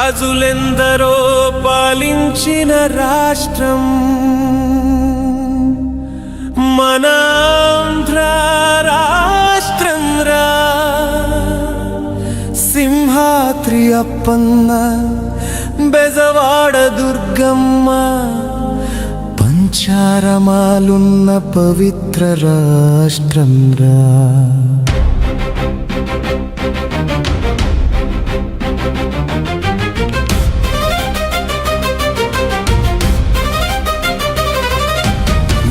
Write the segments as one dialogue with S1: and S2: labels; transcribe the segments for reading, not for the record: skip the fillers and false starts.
S1: రాజులెందరో పాలించిన రాష్ట్రం మన ఆంధ్ర రాష్ట్రం రా. సింహాద్రి అప్పన్న, బెజవాడ దుర్గమ్మ, పంచారమాలున్న పవిత్ర రాష్ట్రం రా.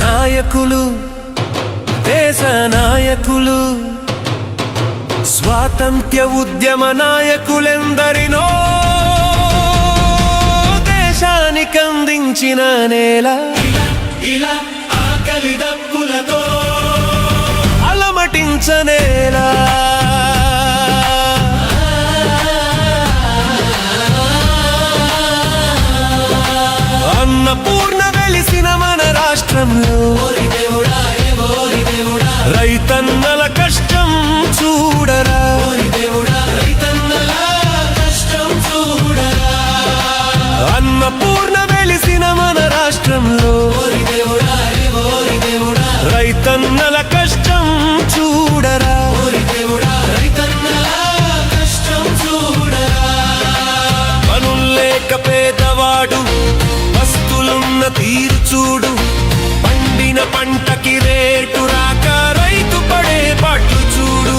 S1: నాయకులు, దేశ నాయకులు, స్వాతంత్ర్య ఉద్యమ నాయకులెందరినో దేశానికి అందించిన నేల. ఇలా ఆకలి దప్పులతో అలమటించనేలా. అన్నపూర్ణ వెలిసిన మన రాష్ట్రంలో రైతన్నల కష్టం చూడరా. అన్నపూర్ణ వెలిసిన మన రాష్ట్రంలో రైతన్నల కష్టం చూడరా. పనుల్లేక పేదవాడు వస్తులున్న తీరు చూడు. పండిన పంటకి రేటు రాక రైతు పడే పాట్లు చూడు.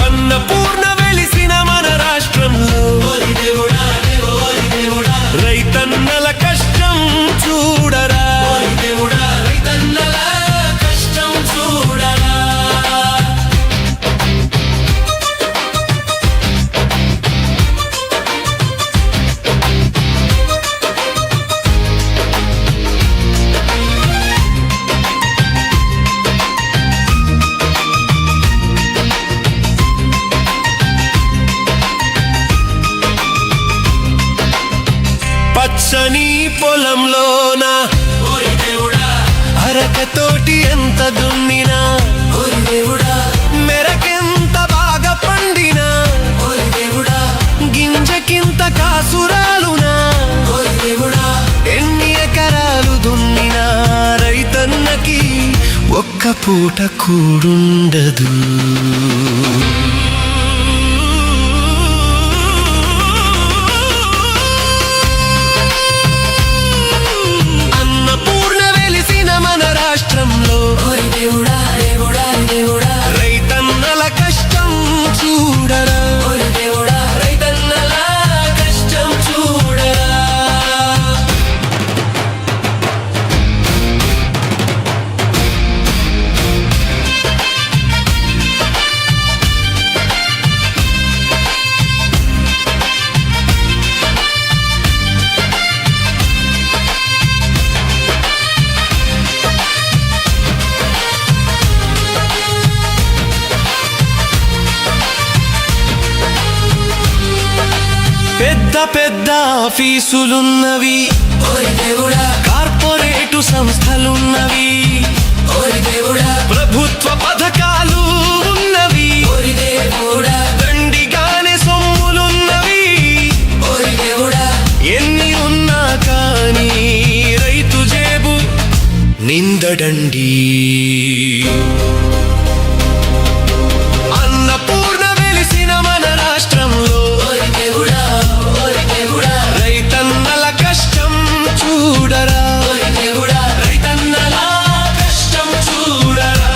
S1: అన్నపూర్ణ వెలిసిన మన రాష్ట్రంలో రైతన్నల కష్టం చూడరా. పచ్చని పొలంలోన అరకతోటి ఎంత దున్నినా, మెరకెంత బాగా పండినా, గింజకింత కాసురాలునా, ఎన్ని ఎకరాలు దున్నినా రైతన్నకి ఒక్క పూట కూడుండదు. రైతన్నల కష్టం చూడరా. రైతన్నల కష్టం చూడరా. పెద్ద పెద్ద ఆఫీసులున్నవి, కార్పొరేటు సంస్థలున్నవి, ప్రభుత్వ పథకాలు ఉన్నవి, దండిగానే సొమ్ములున్నవి. ఎన్ని ఉన్నా కానీ రైతు జేబు నిందడండి. అన్నపూర్ణ వెలిసిన మన రాష్ట్రంలో రైతన్నల కష్టం చూడరా. రైతన్నల కష్టం చూడరా.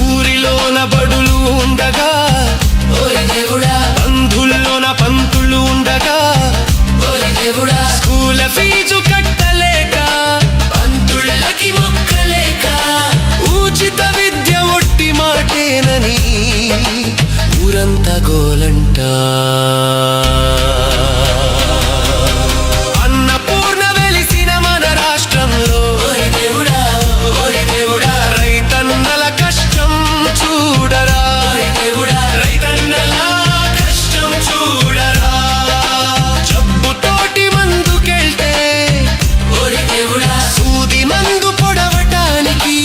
S1: ఊరిలోన బడులు ఉండగా, బంధుల్లోన పంతులు ఉండగా, స్కూల ఫీజు కట్టలేక, పంతుళ్ళకి మొక్కలేక, ఉచిత విద్య ఒట్టి మాటేనని ఊరంతా గోలంట. అన్నపూర్ణ వెలిసిన మన రాష్ట్రంలో రైతన్నల కష్టం చూడరా. రైతన్నల కష్టం చూడరా. జబ్బుతోటి మందుకెళ్తే సూది మందు పొడవటానికి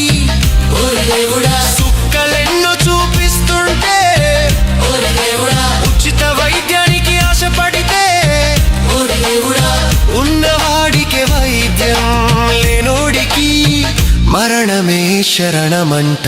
S1: మరణమే శరణమంట